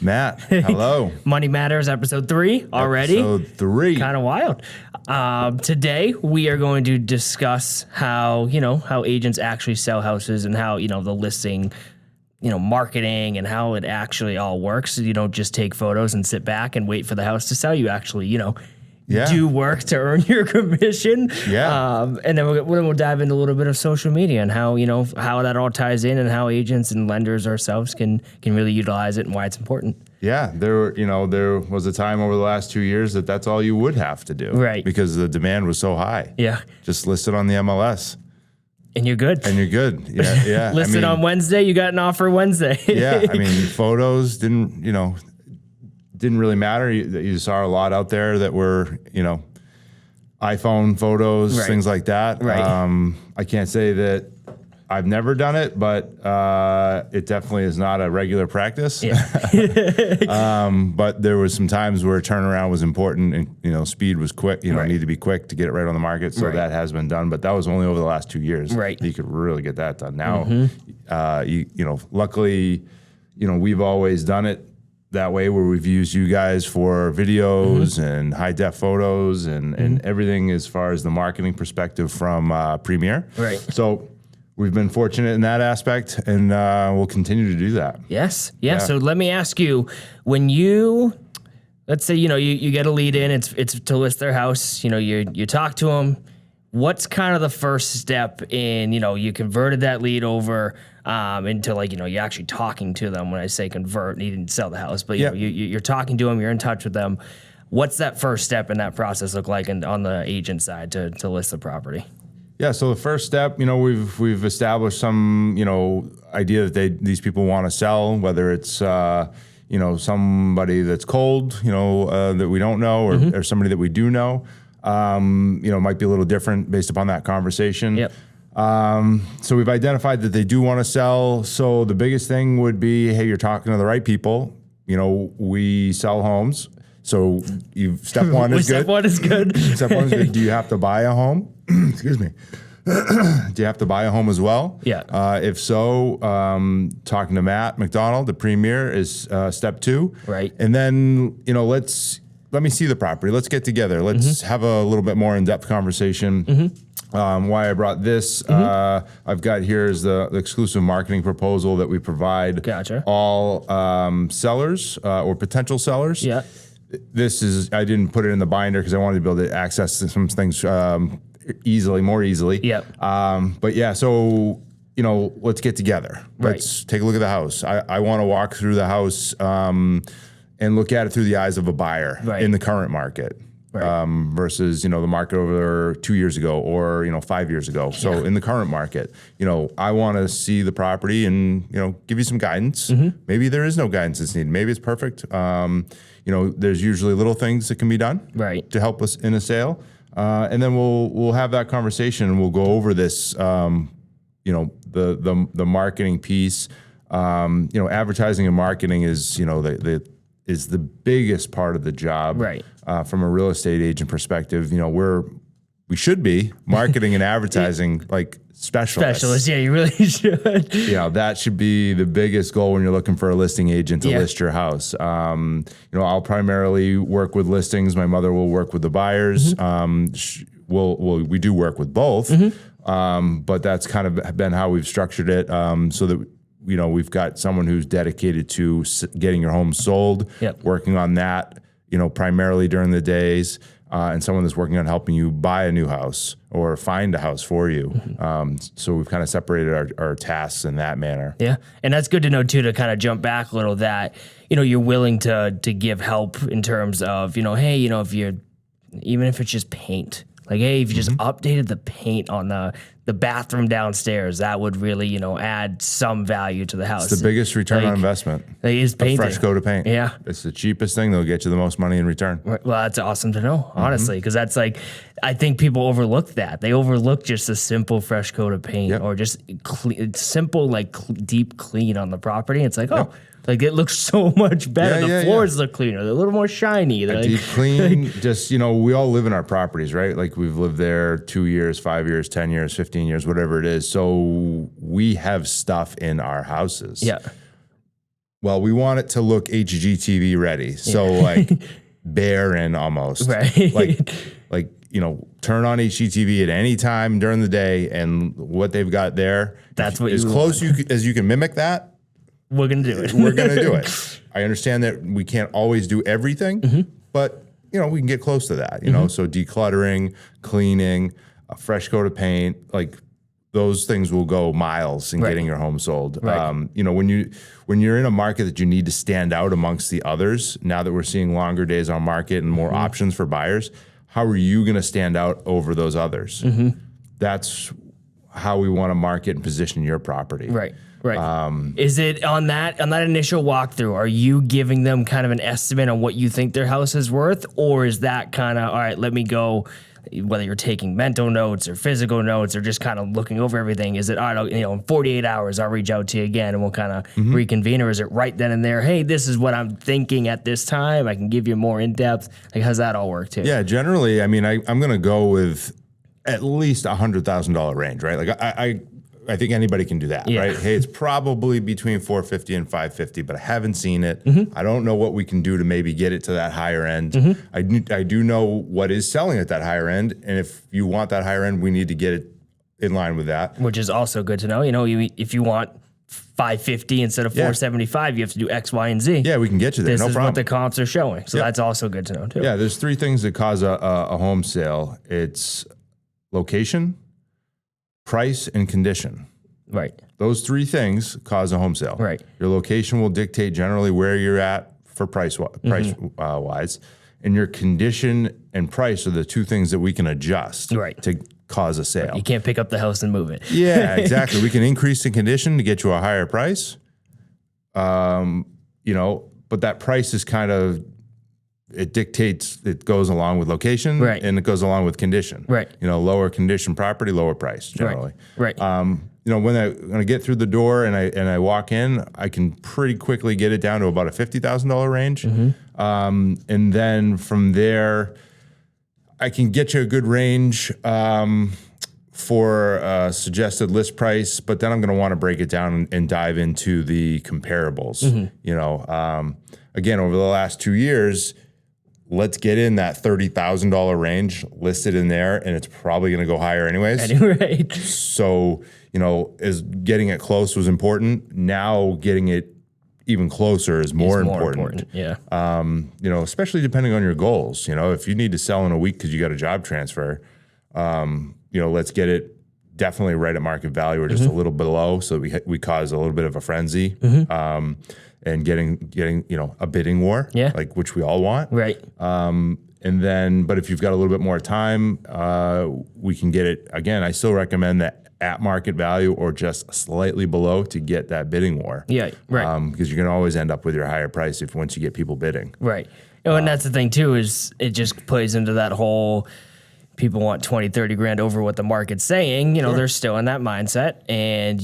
Matt, hello. Money Matters, episode 3 already. Episode 3. Kind of wild. Today, we are going to discuss how agents actually sell houses and how, the listing, marketing and how it actually all works. You don't just take photos and sit back and wait for the house to sell. You actually, do work to earn your commission. Yeah. And then we'll dive into a little bit of social media and how, how that all ties in and how agents and lenders ourselves can really utilize it and why it's important. Yeah, there was a time over the last 2 years that's all you would have to do. Right. Because the demand was so high. Yeah. Just list it on the MLS. And you're good. Yeah. Listed on Wednesday, you got an offer Wednesday. Yeah, photos didn't really matter. You saw a lot out there that were, iPhone photos, right. things like that. Right. I can't say that I've never done it, but it definitely is not a regular practice. Yeah. But there was some times where turnaround was important and, speed was quick, right. need to be quick to get it right on the market. So right. that has been done, but that was only over the last 2 years. Right. You could really get that done. Now, luckily, we've always done it that way where we've used you guys for videos and high def photos and everything as far as the marketing perspective from Premier. Right. So we've been fortunate in that aspect and we'll continue to do that. Yes. Yeah. So let me ask you, when let's say, you get a lead in, it's to list their house, you talk to them. What's kind of the first step in, you converted that lead over into you're actually talking to them. When I say convert, you didn't sell the house, but you're talking to them, you're in touch with them. What's that first step in that process look like on the agent side to list the property? Yeah, so the first step, we've established some, idea that these people want to sell, whether it's, somebody that's cold, that we don't know or somebody that we do know. Might be a little different based upon that conversation. Yep. So we've identified that they do want to sell. So the biggest thing would be, hey, you're talking to the right people. We sell homes. So step one is good. Step one is good. Step one is good. Do you have to buy a home? Excuse me. Do you have to buy a home as well? Yeah. If so, talking to Matt McDonald, the Premier, is step 2. Right. And then, let me see the property. Let's get together. Let's have a little bit more in-depth conversation. Why I brought this, I've got here is the exclusive marketing proposal that we provide all sellers or potential sellers. Yeah. I didn't put it in the binder because I wanted to be able to access some things more easily. Yeah. But yeah, so, let's get together. Right. Let's take a look at the house. I want to walk through the house and look at it through the eyes of a buyer in the current market. Right. Versus, the market over 2 years ago or, 5 years ago. So in the current market, I want to see the property and, give you some guidance. Maybe there is no guidance that's needed. Maybe it's perfect. There's usually little things that can be done to help us in a sale. And then we'll have that conversation and we'll go over this, the marketing piece. Advertising and marketing is, is the biggest part of the job. Right. From a real estate agent perspective, we should be marketing and advertising like specialists. Yeah, you really should. That should be the biggest goal when you're looking for a listing agent to list your house. I'll primarily work with listings. My mother will work with the buyers. We do work with both, but that's kind of been how we've structured it so that we've got someone who's dedicated to getting your home sold, working on that, primarily during the days, and someone that's working on helping you buy a new house or find a house for you. So we've kind of separated our tasks in that manner. Yeah, and that's good to know too, to kind of jump back a little, that, you're willing to give help in terms of, hey, even if it's just paint. Like, hey, if you just updated the paint on the bathroom downstairs, that would really, add some value to the house. It's the biggest return on investment. Is painting. A fresh coat of paint. Yeah. It's the cheapest thing. They'll get you the most money in return. Well, that's awesome to know, honestly, because that's I think people overlook that. They overlook just a simple fresh coat of paint or just simple, deep clean on the property. It's it looks so much better. The floors look cleaner. They're a little more shiny. They're deep clean. Just, we all live in our properties, right? Like we've lived there 2 years, 5 years, 10 years, 15 years, whatever it is. So we have stuff in our houses. Yeah. Well, we want it to look HGTV ready. So like barren almost. Right. Like, turn on HGTV at any time during the day, and what they've got there, That's what as you close as you can mimic that, we're going to do it. we're going to do it. I understand that we can't always do everything, but we can get close to that, so decluttering, cleaning, a fresh coat of paint, like those things will go miles in getting your home sold. Right. When you're in a market that you need to stand out amongst the others, now that we're seeing longer days on market and more options for buyers, how are you going to stand out over those others? That's how we want to market and position your property. Right. Is it on that initial walkthrough, are you giving them kind of an estimate on what you think their house is worth? Or is that kind of, all right, let me go, whether you're taking mental notes or physical notes or just kind of looking over everything? Is it, all right, in 48 hours, I'll reach out to you again and we'll kind of reconvene? Or is it right then and there, hey, this is what I'm thinking at this time, I can give you more in-depth? Like, how's that all work too? Yeah, generally, I'm going to go with at least $100,000 range, right? Like I think anybody can do that, right? Hey, it's probably between $450 and $550, but I haven't seen it. I don't know what we can do to maybe get it to that higher end. I do know what is selling at that higher end, and if you want that higher end, we need to get it in line with that. Which is also good to know. If you want $550 instead of $475, you have to do X, Y, and Z. Yeah, we can get you there. This no is problem. what the comps are showing, so that's also good to know too. Yeah, there's three things that cause a home sale. It's location, price, and condition. Right. Those three things cause a home sale. Right. Your location will dictate generally where you're at for price wise, and your condition and price are the two things that we can adjust to cause a sale. You can't pick up the house and move it. Yeah, exactly. We can increase the condition to get you a higher price. But that price is kind of, it dictates, it goes along with location, and it goes along with condition. Right. Lower condition property, lower price generally. Right. When I get through the door and I walk in, I can pretty quickly get it down to about a $50,000 range. And then from there, I can get you a good range for a suggested list price, but then I'm going to want to break it down and dive into the comparables. Again, over the last 2 years, let's get in that $30,000 range, listed in there, and it's probably going to go higher anyways. Right. So, as getting it close was important, now getting it even closer is more important. Yeah. Especially depending on your goals. If you need to sell in a week because you got a job transfer, let's get it definitely right at market value or just a little below, so we cause a little bit of a frenzy. And getting a bidding war, like which we all want, right? And then, but if you've got a little bit more time, we can get it again. I still recommend that at market value or just slightly below to get that bidding war. Yeah, right. Because you're going to always end up with your higher price once you get people bidding. Right. And that's the thing too, is it just plays into that whole, people want 20, 30 grand over what the market's saying. They're still in that mindset, and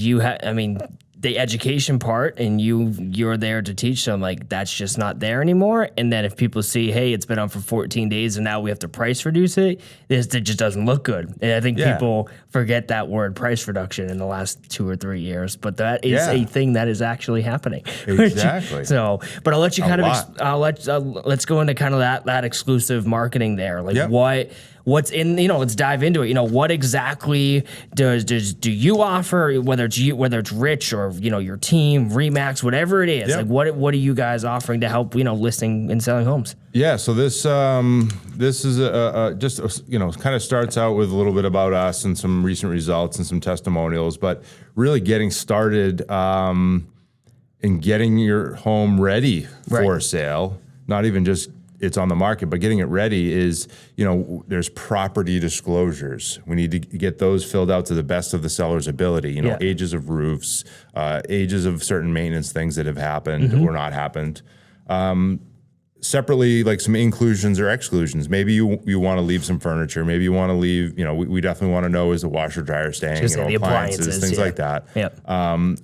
the education part, and you're there to teach them, like, that's just not there anymore. And then if people see, hey, it's been on for 14 days and now we have to price reduce it, it just doesn't look good. And I think people forget that word, price reduction, in the last 2 or 3 years, but that is a thing that is actually happening. Exactly. So, but I'll let you let's go into kind of that exclusive marketing there. Like what's in, let's dive into it. What exactly do you offer, whether it's Rich or, your team, Remax, whatever it is, like what are you guys offering to help, listing and selling homes? Yeah. So this is just kind of starts out with a little bit about us and some recent results and some testimonials, but really getting started, and getting your home ready for sale, not even just it's on the market, but getting it ready is, there's property disclosures. We need to get those filled out to the best of the seller's ability, ages of roofs, ages of certain maintenance things that have happened or not happened. Separately, like some inclusions or exclusions. Maybe you want to leave some furniture. Maybe you want to leave, we definitely want to know, is the washer dryer staying, the appliances, things like that. Yep.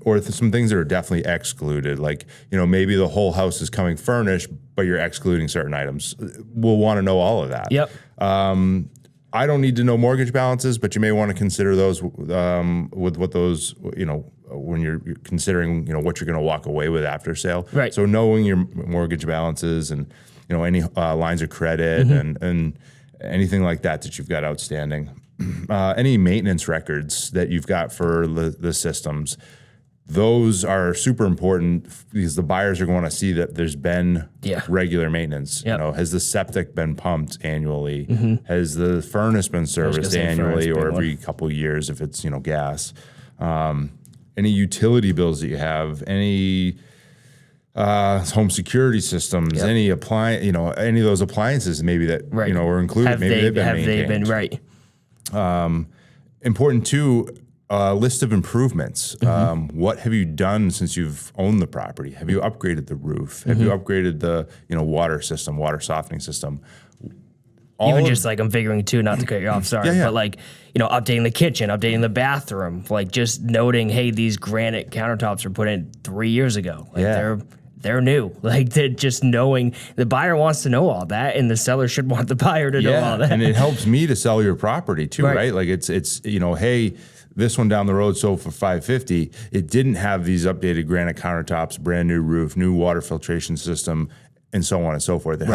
Or some things that are definitely excluded. Like, maybe the whole house is coming furnished, but you're excluding certain items. We'll want to know all of that. Yep. I don't need to know mortgage balances, but you may want to consider those with what those, when you're considering, what you're going to walk away with after sale. Right. So knowing your mortgage balances and, any lines of credit and anything like that you've got outstanding, any maintenance records that you've got for the systems. Those are super important because the buyers are going to see that there's been regular maintenance. Yep. Has the septic been pumped annually? Has the furnace been serviced annually or every couple of years if it's, gas? Any utility bills that you have, any home security systems, any any of those appliances maybe that, are included. They've been right. Important too, list of improvements. What have you done since you've owned the property? Have you upgraded the roof? Have you upgraded the water system, water softening system? Even just like I'm figuring too, not to cut you off, sorry, but like, updating the kitchen, updating the bathroom, like just noting, hey, these granite countertops were put in 3 years ago. Like they're new. Like they're just knowing the buyer wants to know all that, and the seller should want the buyer to know all that. And it helps me to sell your property too, right? Like it's hey, this one down the road sold for $550. It didn't have these updated granite countertops, brand new roof, new water filtration system, and so on and so forth. It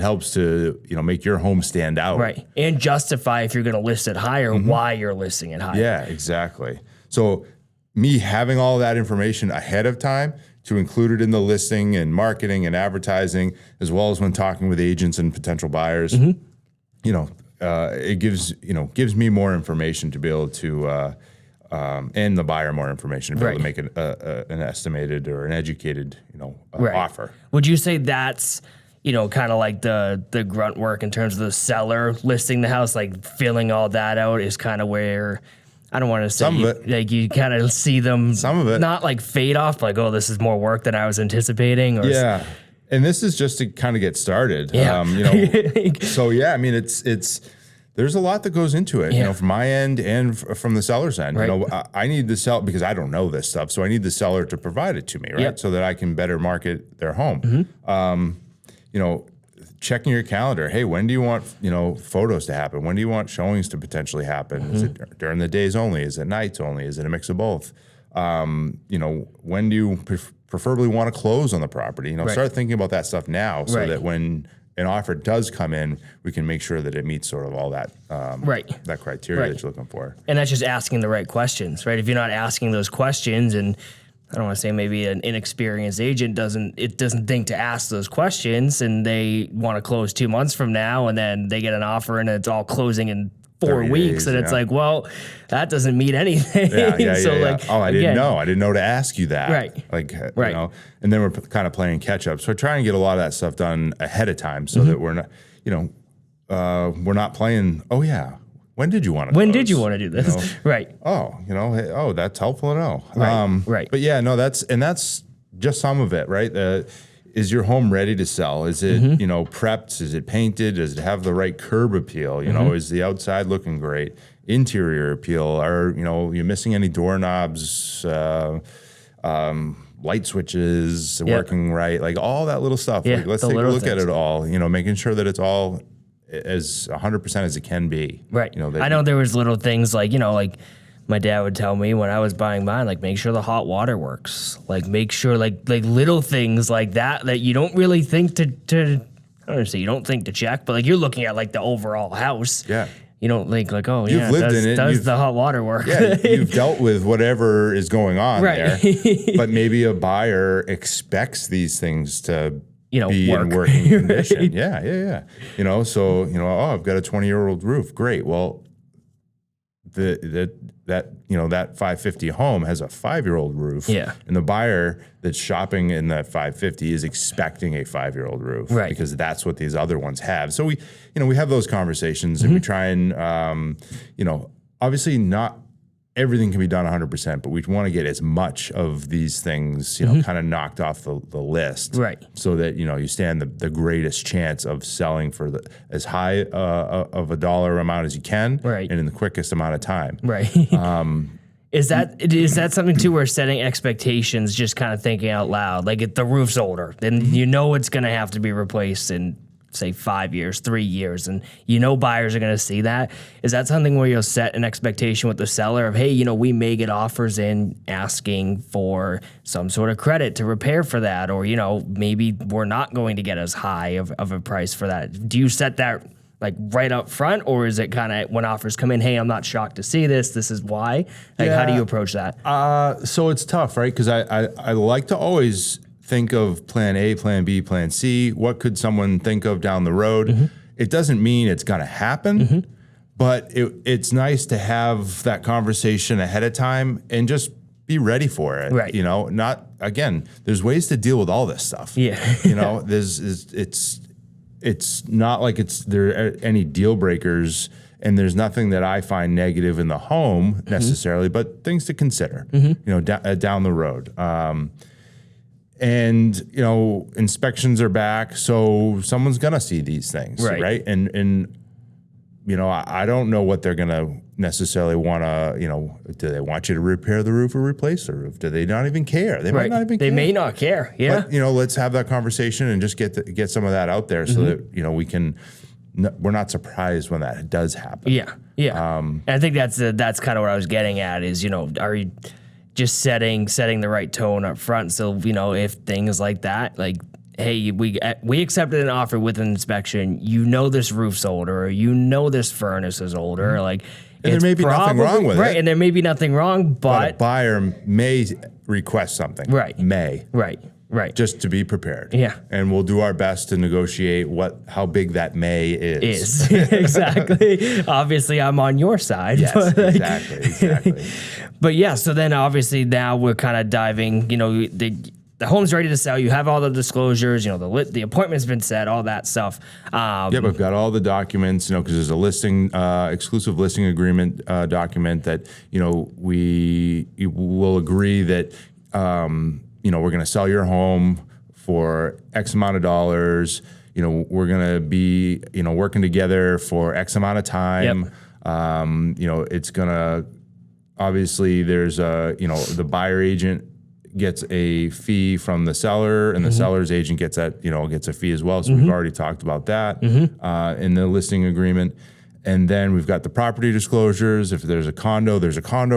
helps to make your home stand out, right? And justify if you're going to list it higher, why you're listing it higher. Yeah, exactly. So me having all that information ahead of time to include it in the listing and marketing and advertising, as well as when talking with agents and potential buyers, it gives me more information to be able to, and the buyer more information to be able to make an estimated or an educated, offer. Would you say that's, kind of like the grunt work in terms of the seller listing the house, like filling all that out is kind of where, I don't want to say some of it. Like you kind of see them, some of it, not like fade off, like, oh, this is more work than I was anticipating. Or and this is just to kind of get started. So I mean, it's there's a lot that goes into it, from my end and from the seller's end. I need the seller because I don't know this stuff, so I need the seller to provide it to me, right? So that I can better market their home. Checking your calendar. Hey, when do you want, photos to happen? When do you want showings to potentially happen? Is it during the days only? Is it nights only? Is it a mix of both? When do you preferably want to close on the property? Start thinking about that stuff now so that when an offer does come in, we can make sure that it meets sort of all that that criteria that you're looking for. And that's just asking the right questions, right? If you're not asking those questions, and I don't want to say maybe an inexperienced agent doesn't think to ask those questions, and they want to close 2 months from now, and then they get an offer and it's all closing in 4 weeks, days, and it's like, well, that doesn't mean anything. I didn't know. I didn't know to ask you that. Right. And then we're kind of playing catch up. So I try and get a lot of that stuff done ahead of time so that we're not, we're not playing, when did you want to When did you want to do this? Right. Oh, that's helpful to know. Right. But that's just some of it, right? Is your home ready to sell? Is it, prepped? Is it painted? Does it have the right curb appeal? Is the outside looking great? Interior appeal? Are, you missing any doorknobs, light switches working right? Like all that little stuff. Like, let's take a look at it all, making sure that it's all as 100% as it can be. Right. I know there was little things like, like my dad would tell me when I was buying mine, like make sure the hot water works. Like make sure like little things like that you don't really think to I don't want to say you don't think to check, but like you're looking at like the overall house. Yeah. You don't think like, oh, you've lived in it. Does the hot water work? Yeah, you've dealt with whatever is going on there. But maybe a buyer expects these things to be in working condition. Yeah. So, I've got a 20-year-old roof. Great. Well, that 550 home has a 5-year-old roof. Yeah. And the buyer that's shopping in that 550 is expecting a 5-year-old roof. Right. Because that's what these other ones have. So we have those conversations and we try and, obviously not everything can be done 100%, but we want to get as much of these things, kind of knocked off the list. Right. So that, you stand the greatest chance of selling for as high of a dollar amount as you can. Right. And in the quickest amount of time. Right. Is that something too where setting expectations, just kind of thinking out loud? Like if the roof's older, then it's going to have to be replaced in say 5 years, 3 years, and buyers are going to see that. Is that something where you'll set an expectation with the seller of, hey, we may get offers in asking for some sort of credit to repair for that, or, maybe we're not going to get as high of a price for that? Do you set that like right up front, or is it kind of when offers come in, hey, I'm not shocked to see this, this is why? Like, how do you approach that? So it's tough, right? Because I like to always think of plan A, plan B, plan C. What could someone think of down the road? It doesn't mean it's going to happen, but it's nice to have that conversation ahead of time and just be ready for it. Right. There's ways to deal with all this stuff. Yeah. It's not like there are any deal breakers, and there's nothing that I find negative in the home necessarily, but things to consider, down the road. Inspections are back, so someone's gonna see these things, right? And I don't know what they're gonna necessarily want to, do they want you to repair the roof or replace the roof? Do they not even care? They might not even care. They may not care, yeah. But, let's have that conversation and just get some of that out there so that, we're not surprised when that does happen. Yeah, yeah. And I think that's kind of what I was getting at is, are you just setting the right tone up front? So, if things like that, like, hey, we accepted an offer with an inspection, this roof's older, or this furnace is older, like, and there may be nothing wrong with it. Right, and there may be nothing wrong, but a buyer may request something. Right. May. Right. Just to be prepared. Yeah. And we'll do our best to negotiate how big that may is. Exactly. Obviously, I'm on your side. Yes, exactly. But yeah, so then obviously now we're kind of diving, the home's ready to sell. You have all the disclosures, the appointment's been set, all that stuff. Yep, I've got all the documents, because there's a listing, exclusive listing agreement document that, we will agree that, we're going to sell your home for X amount of dollars. We're going to be, working together for X amount of time. Yep. It's going to, obviously there's the buyer agent gets a fee from the seller, and the seller's agent gets a fee as well. So we've already talked about that in the listing agreement. And then we've got the property disclosures. If there's a condo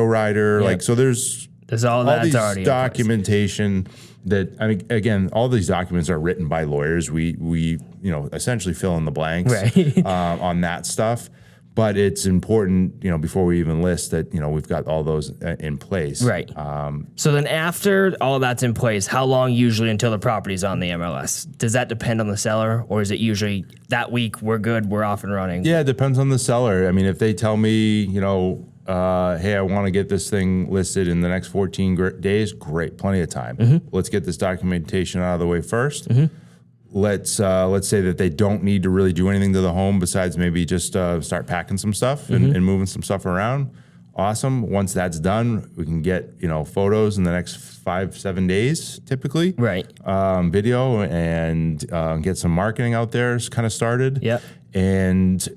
rider. Yep. So there's all these documentation that, again, all these documents are written by lawyers. We essentially fill in the blanks on that stuff. But it's important, before we even list that, we've got all those in place. Right. So then after all of that's in place, how long usually until the property's on the MLS? Does that depend on the seller, or is it usually that week we're good, we're off and running? Yeah, it depends on the seller. If they tell me, hey, I want to get this thing listed in the next 14 days, great, plenty of time. Let's get this documentation out of the way first. Let's say that they don't need to really do anything to the home besides maybe just start packing some stuff and moving some stuff around. Awesome. Once that's done, we can get photos in the next 5-7 days, typically. Right. Video and get some marketing out there kind of started. Yeah. And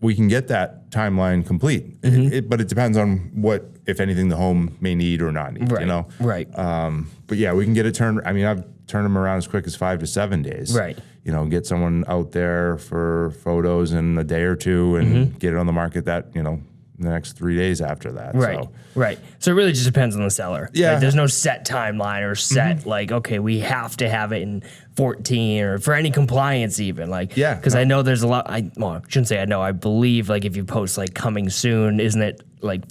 we can get that timeline complete. But it depends on what, if anything, the home may need or not need. Right. Right. But yeah, we can get it turned. I've turn them around as quick as 5 to 7 days. Right. Get someone out there for photos in a day or two and get it on the market that, the next 3 days after that. Right. So. Right. So it really just depends on the seller. Yeah. Like, there's no set timeline or set okay, we have to have it in 14 or for any compliance even. Yeah. Because I know there's a lot. I shouldn't say I know. I believe if you post coming soon, isn't it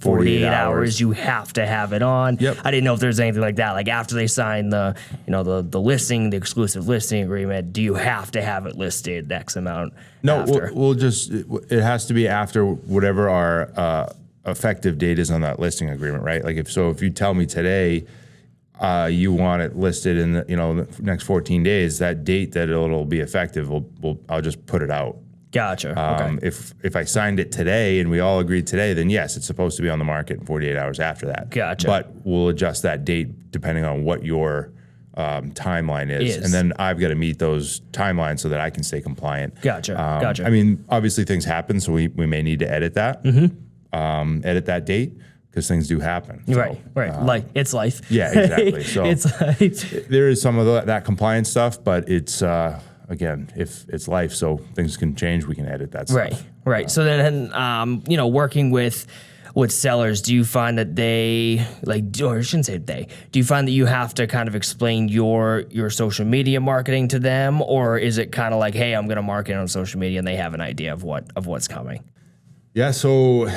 48 hours you have to have it on? Yep. I didn't know if there's anything like that. After they sign the listing, the exclusive listing agreement, do you have to have it listed X amount? No, after? it has to be after whatever our effective date is on that listing agreement, right? If you tell me today you want it listed in the next 14 days, that date that it'll be effective, I'll just put it out. Gotcha. Okay. If I signed it today and we all agreed today, then yes, it's supposed to be on the market in 48 hours after that. Gotcha. But we'll adjust that date depending on what your timeline is. And then I've got to meet those timelines so that I can stay compliant. Gotcha. Obviously things happen, so we may need to edit that, edit that date, because things do happen. So, right. It's life. Yeah, exactly. So it's life. there is some of that compliance stuff, but it's again, if it's life, so things can change, we can edit that stuff. Right. So then, working with sellers, do you find that they or I shouldn't say they, do you find that you have to kind of explain your social media marketing to them, or is it kind of like, hey, I'm going to market on social media and they have an idea of what's coming? Yeah. So,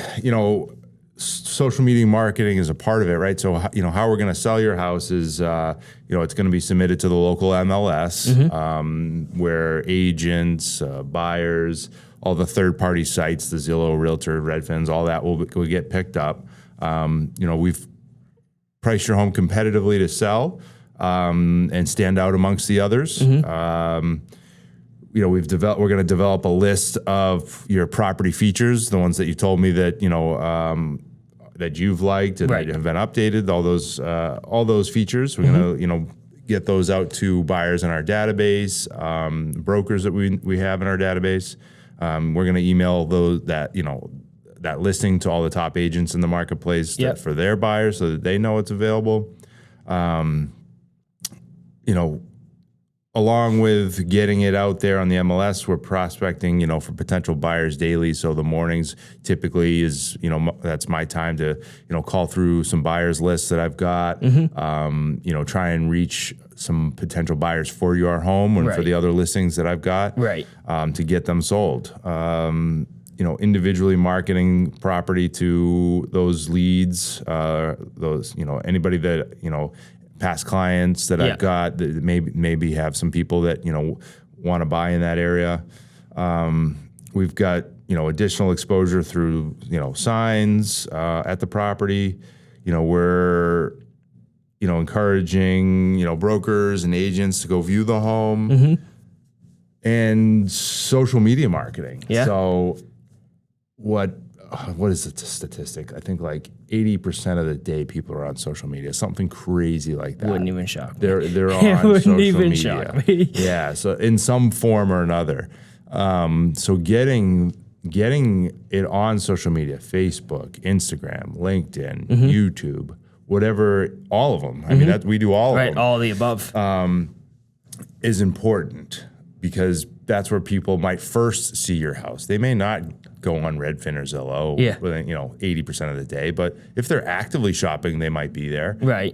social media marketing is a part of it, right? So, how we're going to sell your house is, it's going to be submitted to the local MLS, where agents, buyers, all the third-party sites, the Zillow, Realtor, Redfins, all that will get picked up. We've priced your home competitively to sell and stand out amongst the others. We're going to develop a list of your property features, the ones that you told me that that you've liked and that have been updated. All those features, we're going to get those out to buyers in our database, brokers that we have in our database. We're going to email that listing to all the top agents in the marketplace for their buyers so that they know it's available. Along with getting it out there on the MLS, we're prospecting, for potential buyers daily. So the mornings typically is, that's my time to, call through some buyers lists that I've got, try and reach some potential buyers for your home and for the other listings that I've got, to get them sold. Individually marketing property to those leads, anybody that, past clients that I've got that maybe have some people that, want to buy in that area. We've got, additional exposure through, signs at the property. We're, encouraging, brokers and agents to go view the home and social media marketing. Yeah. So what is the statistic? I think like 80% of the day people are on social media, something crazy like that. Wouldn't even shock me. They're on social media. Wouldn't even shock me. Yeah, so in some form or another. So getting it on social media, Facebook, Instagram, LinkedIn, YouTube, whatever, all of them. I mean, we do all of them. Right, all of the above. Is important because that's where people might first see your house. They may not go on Redfin or Zillow, 80% of the day, but if they're actively shopping, they might be there. Right.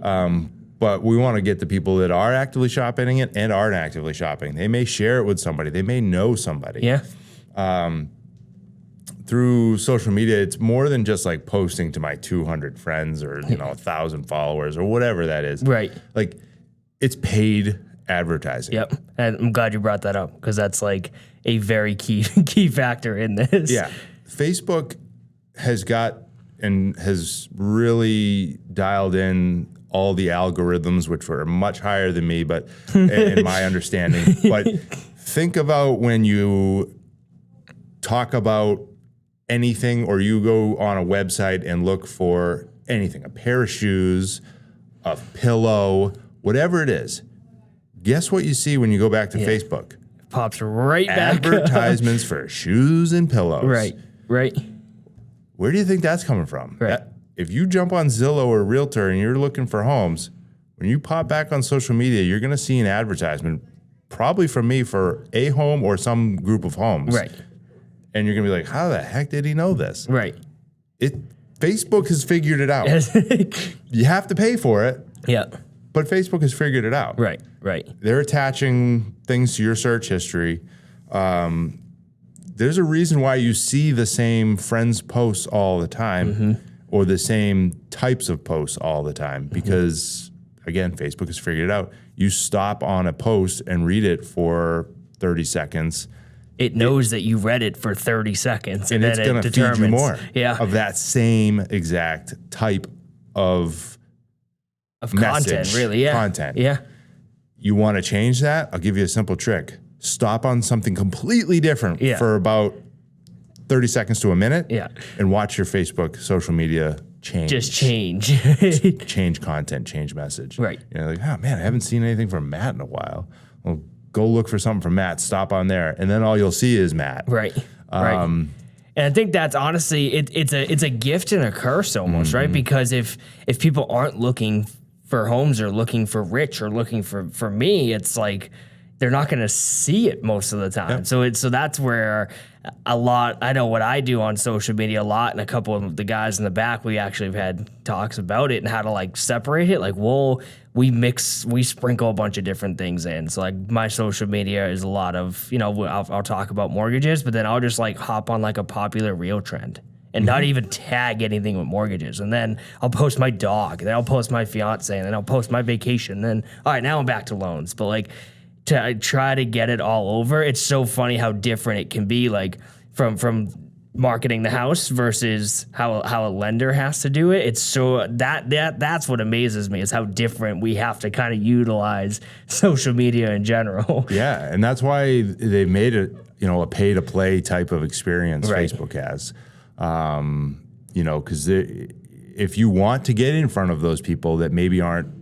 But we want to get the people that are actively shopping it and aren't actively shopping. They may share it with somebody. They may know somebody. Yeah. Through social media, it's more than just like posting to my 200 friends or 1,000 followers or whatever that is. Right. Like it's paid advertising. Yep. And I'm glad you brought that up because that's like a very key factor in this. Yeah. Facebook has really dialed in all the algorithms, which were much higher than me, but in my understanding. But think about when you talk about anything or you go on a website and look for anything, a pair of shoes, a pillow, whatever it is. Guess what you see when you go back to Facebook? Pops right back. Advertisements for shoes and pillows. Right. Where do you think that's coming from? Right. If you jump on Zillow or Realtor and you're looking for homes, when you pop back on social media, you're going to see an advertisement, probably from me for a home or some group of homes. Right. And you're going to be like, how the heck did he know this? Right. Facebook has figured it out. You have to pay for it. Yeah. But Facebook has figured it out. Right. They're attaching things to your search history. There's a reason why you see the same friends posts all the time or the same types of posts all the time because, again, Facebook has figured it out. You stop on a post and read it for 30 seconds. It knows that you read it for 30 seconds. And it's then going to feed you more of that same exact type of content, really. Yeah. Content. Yeah. You want to change that? I'll give you a simple trick. Stop on something completely different for about 30 seconds to a minute and watch your Facebook social media change. Just change. Change content, change message. Right. You're like, oh man, I haven't seen anything from Matt in a while. Well, go look for something from Matt, stop on there, and then all you'll see is Matt. Right. And I think that's honestly, it's a gift and a curse almost, right? Because if people aren't looking for homes or looking for Rich or looking for me, it's like, they're not going to see it most of the time. So that's where a lot, I know what I do on social media a lot, and a couple of the guys in the back, we actually have had talks about it and how to like separate it. Like we sprinkle a bunch of different things in. So like my social media is a lot of, I'll talk about mortgages, but then I'll just like hop on like a popular reel trend and not even tag anything with mortgages. And then I'll post my dog, and then I'll post my fiance, and then I'll post my vacation. And then, all right, now I'm back to loans. But like, to try to get it all over, it's so funny how different it can be, like from marketing the house versus how a lender has to do it. It's so that's what amazes me, is how different we have to kind of utilize social media in general. Yeah, and that's why they made it, a pay to play type of experience. Right. Facebook has, because if you want to get in front of those people that maybe aren't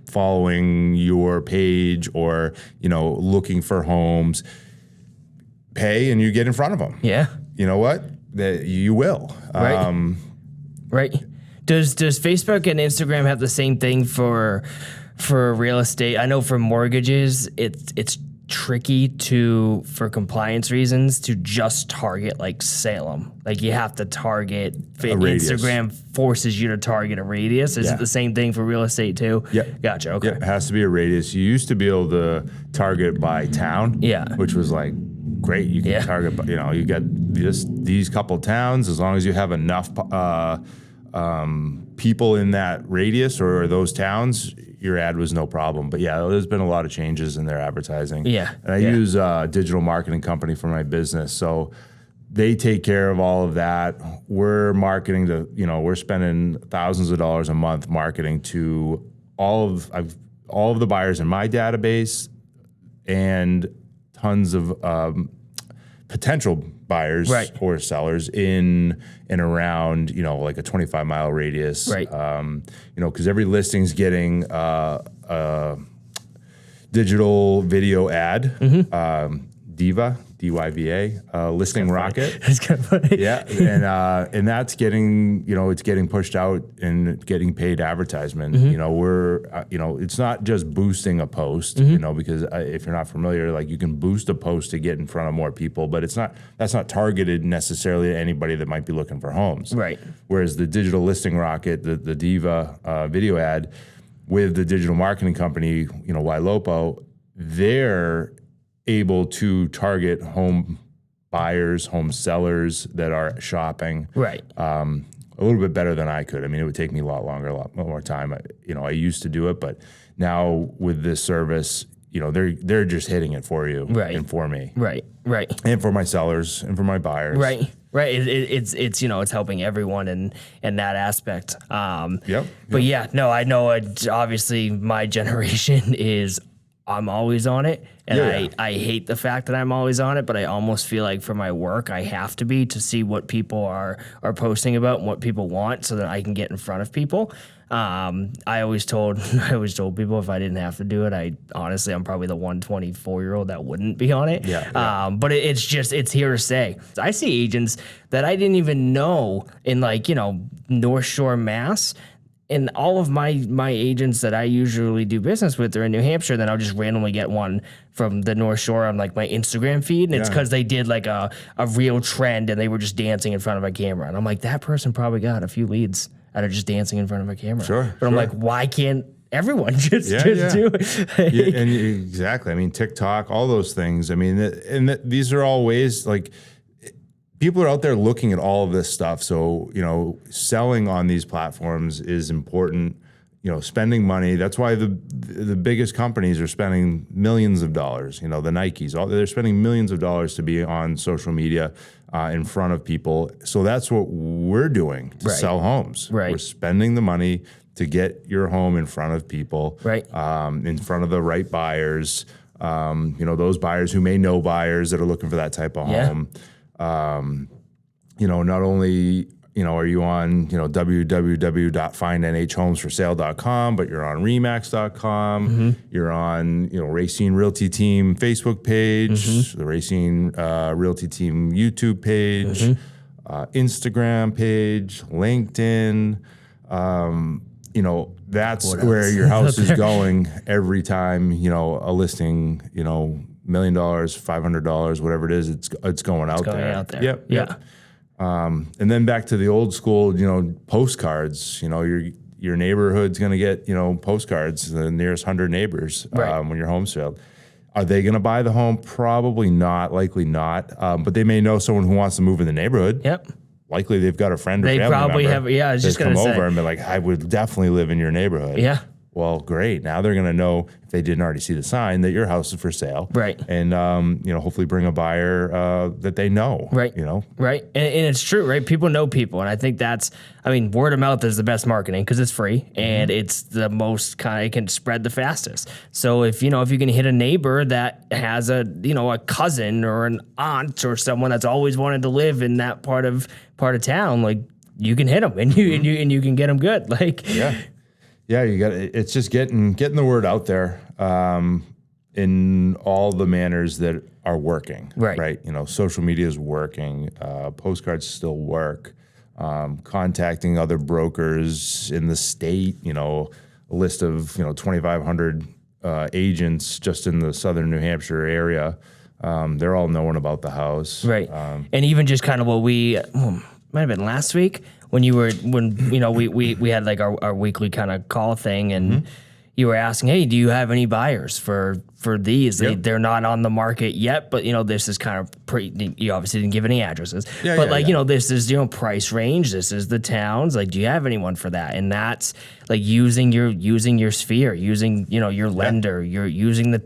following your page or, looking for homes, pay and you get in front of them. Yeah. You know what? That you will. Right. Right. Does Facebook and Instagram have the same thing for real estate? I know for mortgages, it's tricky for compliance reasons to just target like Salem. Like you have to target Instagram forces you to target a radius. Is it the same thing for real estate too? Yeah. Gotcha. Okay. Yeah, it has to be a radius. You used to be able to target by town. Yeah. Which was like great. You can target, you get these couple towns, as long as you have enough people in that radius or those towns, your ad was no problem. But yeah, there's been a lot of changes in their advertising. Yeah. And I use a digital marketing company for my business. So they take care of all of that. We're marketing to, we're spending thousands of dollars a month marketing to all of the buyers in my database and tons of potential buyers or sellers in and around, like a 25-mile radius. Right. Because every listing's getting a digital video ad, Diva, DYVA, listing rocket. That's kind of funny. Yeah, and that's getting, it's getting pushed out and getting paid advertisement. We're, it's not just boosting a post, because if you're not familiar, like you can boost a post to get in front of more people, but that's not targeted necessarily at anybody that might be looking for homes. Right. Whereas the digital listing rocket, the Diva video ad with the digital marketing company, Ylopo, they're able to target home buyers, home sellers that are shopping. Right. A little bit better than I could. I mean, it would take me a lot longer, a lot more time. I used to do it, but now with this service, they're just hitting it for you and for me. Right. Right. And for my sellers and for my buyers. Right. Right. It's it's helping everyone in that aspect. But yeah, no, I know obviously my generation is, I'm always on it, and I hate the fact that I'm always on it, but I almost feel like for my work I have to be, to see what people are posting about and what people want, so that I can get in front of people. I always told people if I didn't have to do it, I'm probably the 124-year-old that wouldn't be on it. But it's here to stay. I see agents that I didn't even know in North Shore, Mass. And all of my agents that I usually do business with are in New Hampshire. Then I'll just randomly get one from the North Shore on like my Instagram feed. And it's because they did like a real trend and they were just dancing in front of a camera. And I'm like, that person probably got a few leads out of just dancing in front of a camera. Sure. But I'm like, why can't everyone just do it? And exactly. I mean, TikTok, all those things. I mean, these are all ways like, people are out there looking at all of this stuff. So, selling on these platforms is important, spending money. That's why the biggest companies are spending millions of dollars, the Nikes, they're spending millions of dollars to be on social media in front of people. So that's what we're doing to sell homes. Right. We're spending the money to get your home in front of people, in front of the right buyers, those buyers who may know buyers that are looking for that type of home. Not only, are you on, www.findnhhomesforsale.com, but you're on remax.com, you're on, Racine Realty Team Facebook page, the Racine Realty Team YouTube page, Instagram page, LinkedIn, that's where your house is going every time, a listing, $1 million, $500, whatever it is, it's going out there. Yep. Yeah. And then back to the old school, postcards, your neighborhood's going to get, postcards, the nearest 100 neighbors when your home's sold. Are they going to buy the home? Probably not, likely not. But they may know someone who wants to move in the neighborhood. Yep. Likely they've got a friend or they family probably member have. Yeah, I was just going to say. Come over and be like, I would definitely live in your neighborhood. Yeah. Well, great. Now they're going to know, if they didn't already see the sign, that your house is for sale. Right. And, hopefully bring a buyer that they know. Right. Right. And it's true, right? People know people. And I think word of mouth is the best marketing because it's free and it's the most it can spread the fastest. So if you can hit a neighbor that has a cousin or an aunt or someone that's always wanted to live in that part of town, like you can hit them and you can get them good. Like, Yeah, it's just getting the word out there in all the manners that are working. Right. Social media is working. Postcards still work. Contacting other brokers in the state. A list of 2,500 agents just in the southern New Hampshire area. They're all knowing about the house. Right. And even just kind of what we might have been last week. We had like our weekly kind of call thing, and you were asking, hey, do you have any buyers for these? They're not on the market yet, but this is kind of you obviously didn't give any addresses, this is this range, this is the towns. Like, do you have anyone for that? And that's like using your sphere, using your lender, you're using the.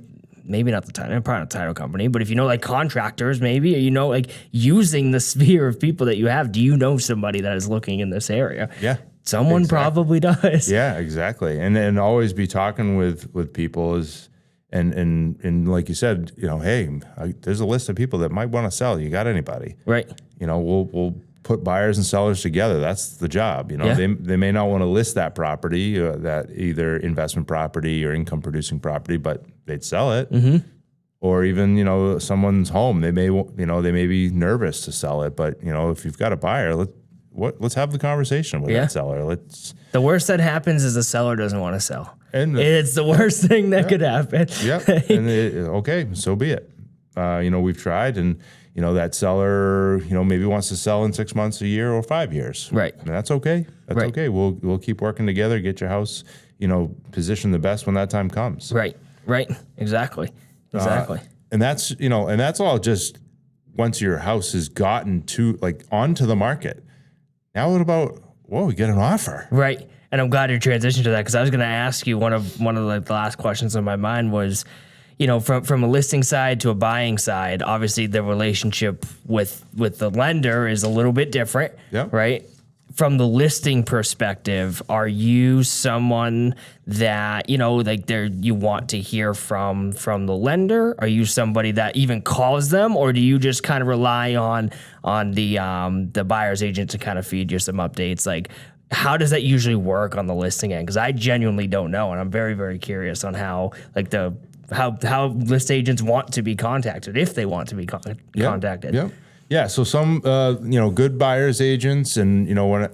Maybe not the title, probably not the title company, but if like contractors, maybe, or like using the sphere of people that you have, do you know somebody that is looking in this area? Yeah. Someone probably does. Yeah, exactly. And always be talking with people and like you said, hey, there's a list of people that might want to sell. You got anybody? Right. We'll put buyers and sellers together. That's the job. They may not want to list that property, that either investment property or income producing property, but they'd sell it. Or even, someone's home, they may be nervous to sell it, but if you've got a buyer, let's have the conversation with that seller. The worst that happens is the seller doesn't want to sell. And it's the worst thing that could happen. Yeah. And okay, so be it. We've tried, and that seller, maybe wants to sell in 6 months, a year, or 5 years. Right. And that's okay. That's okay. We'll keep working together, get your house, positioned the best when that time comes. Right. Exactly. And that's all just once your house has gotten onto the market. Now what about, we get an offer. Right. And I'm glad you transitioned to that, because I was going to ask you, one of the last questions on my mind was, from a listing side to a buying side, obviously the relationship with the lender is a little bit different, right? From the listing perspective, are you someone that, you want to hear from the lender? Are you somebody that even calls them, or do you just kind of rely on the buyer's agent to kind of feed you some updates? Like, how does that usually work on the listing end? Because I genuinely don't know, and I'm very, very curious on how how list agents want to be contacted, if they want to be contacted. Yeah. So some, good buyers agents, and when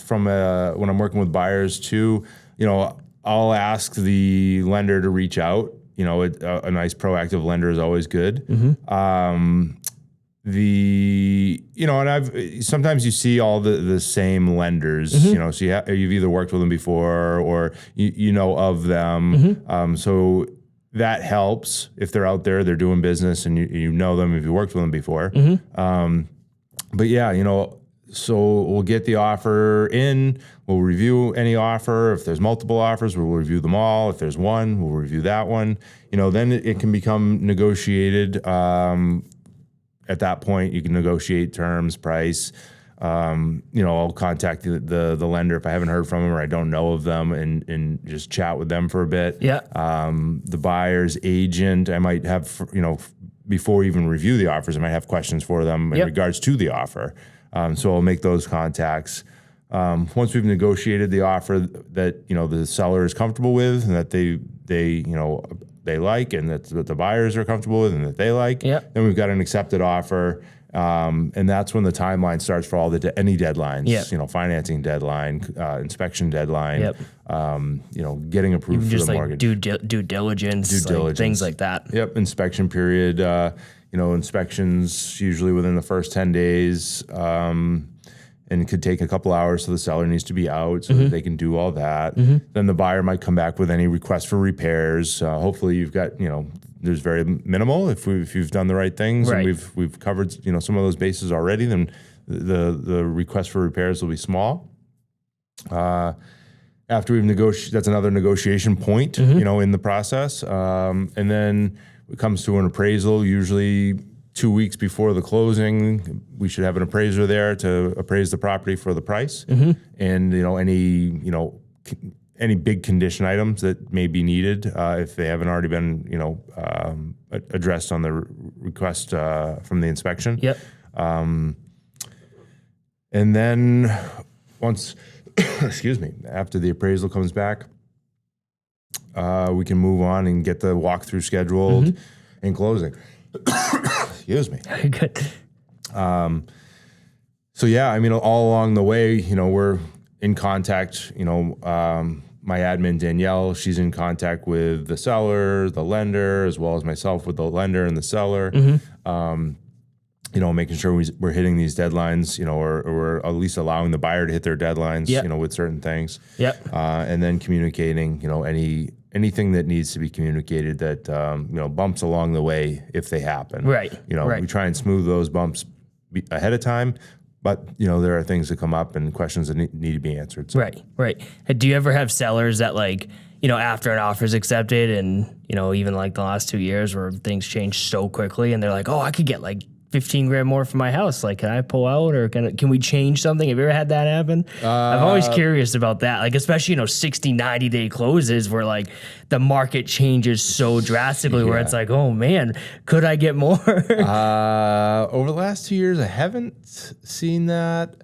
I'm working with buyers too, I'll ask the lender to reach out. A nice proactive lender is always good. And sometimes you see all the same lenders, so you've either worked with them before or you know of them. So that helps if they're out there, they're doing business, and you know them if you worked with them before. But so we'll get the offer in, we'll review any offer. If there's multiple offers, we'll review them all. If there's one, we'll review that one. Then it can become negotiated. At that point, you can negotiate terms, price. I'll contact the lender if I haven't heard from them or I don't know of them, and just chat with them for a bit. Yeah. The buyer's agent, I might have, before we even review the offers, I might have questions for them in regards to the offer. So I'll make those contacts. Once we've negotiated the offer that, the seller is comfortable with, and that they like, and that the buyers are comfortable with, and that they like, then we've got an accepted offer. And that's when the timeline starts for all any deadlines, Yep. Financing deadline, inspection deadline, Yep. Getting approved for Just the like mortgage. due diligence, like things like that. Yep. Inspection period, inspections usually within the first 10 days, and it could take a couple hours, so the seller needs to be out so that they can do all that. Then the buyer might come back with any request for repairs. Hopefully you've got, there's very minimal if you've done the right things, Right. and we've covered, some of those bases already, then the request for repairs will be small. After we've negotiated, that's another negotiation point, in the process. And then it comes to an appraisal, usually 2 weeks before the closing. We should have an appraiser there to appraise the property for the price, and any big condition items that may be needed if they haven't already been addressed on the request from the inspection. Yep. And then once, after the appraisal comes back, we can move on and get the walkthrough scheduled and closing. Excuse me. Good. So yeah, all along the way, we're in contact, my admin, Danielle, she's in contact with the seller, the lender, as well as myself with the lender and the seller. Making sure we're hitting these deadlines, or at least allowing the buyer to hit their deadlines, with certain things. Yep. And then communicating, anything that needs to be communicated that, bumps along the way if they happen. Right. We try and smooth those bumps ahead of time, but, there are things that come up and questions that need to be answered. So. Right. Do you ever have sellers that after an offer is accepted and, even like the last 2 years where things change so quickly and they're like, oh, I could get like 15 grand more for my house. Like, can I pull out or can we change something? Have you ever had that happen? I'm always curious about that. Like, especially, 60, 90 day closes where like the market changes so drastically where it's like, oh man, could I get more? Over the last 2 years, I haven't seen that.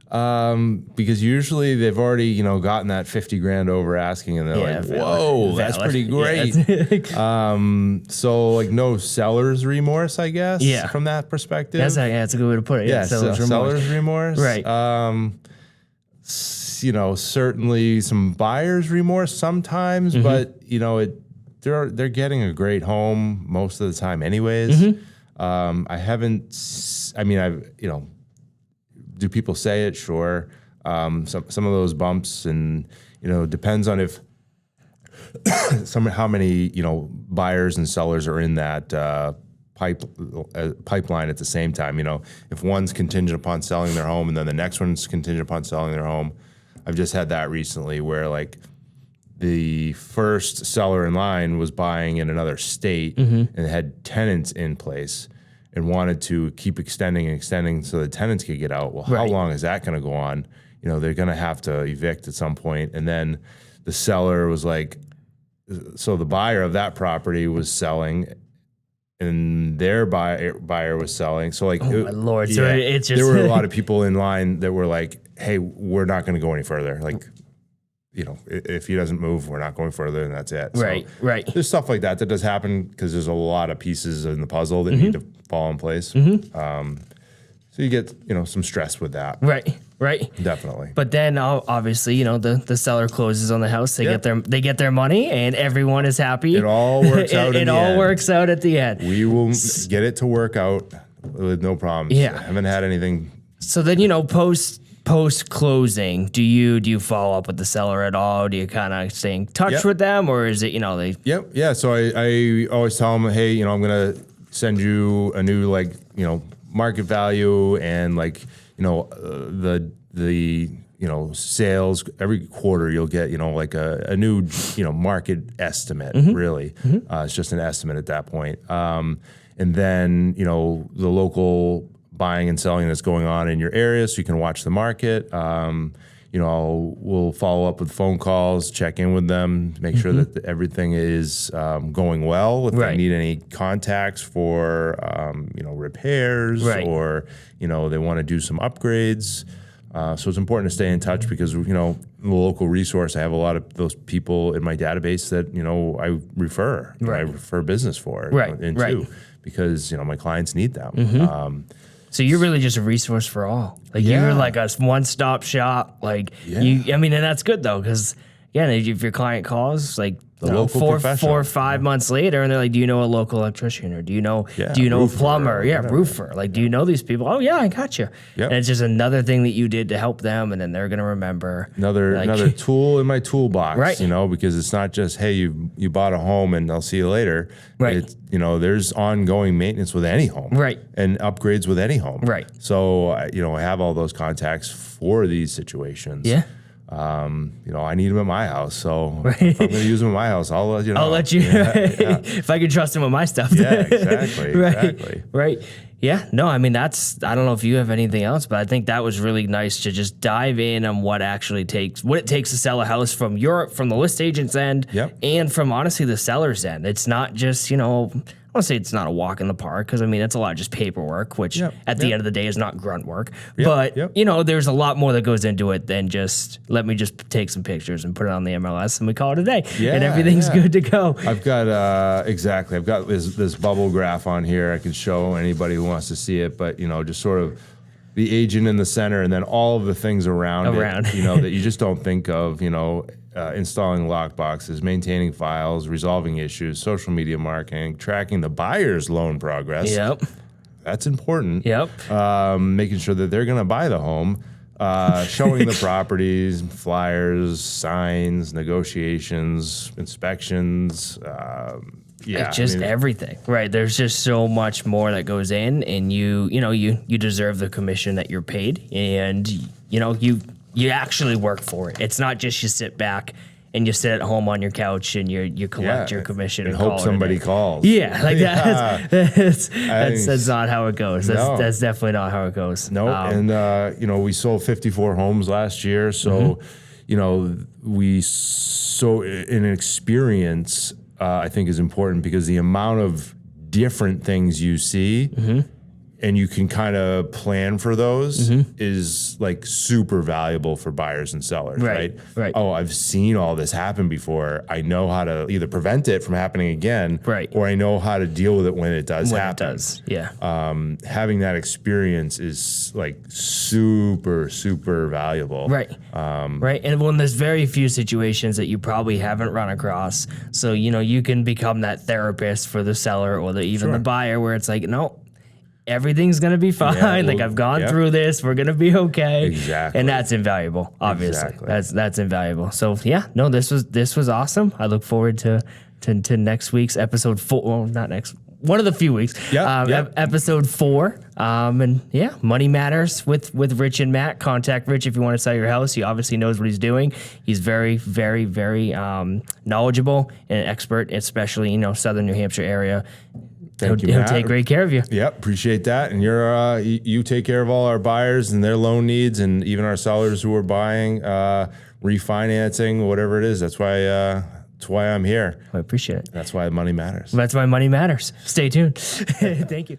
Because usually they've already, gotten that 50 grand over asking and they're like, whoa, that's pretty great. So like no seller's remorse, I guess, from that perspective. That's a good way to put it. Seller's remorse. Right. Certainly some buyer's remorse sometimes, but they're getting a great home most of the time anyways. I haven't, do people say it? Sure. Some of those bumps, and depends on if how many buyers and sellers are in that pipeline at the same time. If one's contingent upon selling their home, and then the next one's contingent upon selling their home. I've just had that recently, where like the first seller in line was buying in another state and had tenants in place, and wanted to keep extending so the tenants could get out. Well, how long is that going to go on? They're going to have to evict at some point. And then the seller was like, so the buyer of that property was selling, and their buyer was selling. So like, my Lord. So it's just there were a lot of people in line that were like, hey, we're not going to go any further. Like, if he doesn't move, we're not going further, and that's it. Right. There's stuff like that does happen because there's a lot of pieces in the puzzle that need to fall in place. So you get, some stress with that. Right. Definitely. But then obviously, the seller closes on the house. They get their money, and everyone is happy. It all works out. It all works out at the end. We will get it to work out with no problems. Yeah. I haven't had anything. So then, post closing, do you follow up with the seller at all? Do you kind of stay in touch with them, or is it they? Yep. Yeah. So I always tell them, hey, I'm gonna send you a new market value and the sales every quarter. You'll get a new market estimate. Really, it's just an estimate at that point. And then the local buying and selling that's going on in your area, so you can watch the market. We'll follow up with phone calls, check in with them, make sure that everything is going well. If they need any contacts for repairs, or they want to do some upgrades. So it's important to stay in touch because the local resource, I have a lot of those people in my database that I refer, I refer business for, into because my clients need them. So you're really just a resource for all. Like you're like a one-stop shop. Like I mean, and that's good though, because again, if your client calls, like local 4 or 5 months later, and they're like, "Do you know a local electrician, or do you know a plumber? Roofer. Like, do you know these people? Oh yeah, I got you." Yep. And it's just another thing that you did to help them, and then they're gonna remember another tool in my toolbox. Right. You know, because it's not just, hey, you bought a home and I'll see you later. Right. It's, you know, there's ongoing maintenance with any home. Right. And upgrades with any home. Right. So you know, I have all those contacts for these situations. Yeah. You know, I need them at my house, so if I'm going to use them at my house, I'll let you know. I'll let you if I can trust him with my stuff. Yeah, exactly. Exactly. Right. Yeah. No, I mean, I don't know if you have anything else, but I think that was really nice to just dive in on what it takes to sell a house from the list agent's end, and from honestly the seller's end. It's not just, you know, I want to say it's not a walk in the park, because I mean, it's a lot just paperwork, which at the end of the day is not grunt work. But, you know, there's a lot more that goes into it than just, let me just take some pictures and put it on the MLS and we call it a day. And everything's good to go. I've got, I've got this bubble graph on here. I can show anybody who wants to see it, but, you know, just sort of the agent in the center and then all of the things around it, you know, that you just don't think of, you know, installing lock boxes, maintaining files, resolving issues, social media marketing, tracking the buyer's loan progress. Yep. That's important. Yep. Making sure that they're going to buy the home, showing the properties, flyers, signs, negotiations, inspections. It's just everything, right? There's just so much more that goes in, and you deserve the commission that you're paid, and you know you actually work for it. It's not just you sit back and you sit at home on your couch and you collect your commission and hope somebody calls. Yeah, like that's not how it goes. That's definitely not how it goes. No, and you know, we sold 54 homes last year, so you know, an experience I think is important, because the amount of different things you see and you can kind of plan for those is like super valuable for buyers and sellers, right? Oh, I've seen all this happen before. I know how to either prevent it from happening again, or I know how to deal with it when it does happen. Having that experience is like super, super valuable. Right. And when there's very few situations that you probably haven't run across, so, you know, you can become that therapist for the seller or even the buyer, where it's like, no, everything's gonna be fine. Like, I've gone through this. We're gonna be okay. Exactly. And that's invaluable. Obviously, that's invaluable. So yeah, no, this was awesome. I look forward to next week's episode 4. Well, not next. One of the few weeks. Episode 4. And yeah, Money Matters with Rich and Matt. Contact Rich if you want to sell your house. He obviously knows what he's doing. He's very, very, very knowledgeable and expert, especially, you know, Southern New Hampshire area. He'll take great care of you. Yep, appreciate that. And you take care of all our buyers and their loan needs, and even our sellers who are buying, refinancing, whatever it is. That's why I'm here. I appreciate it. That's why money matters. That's why money matters. Stay tuned. Thank you.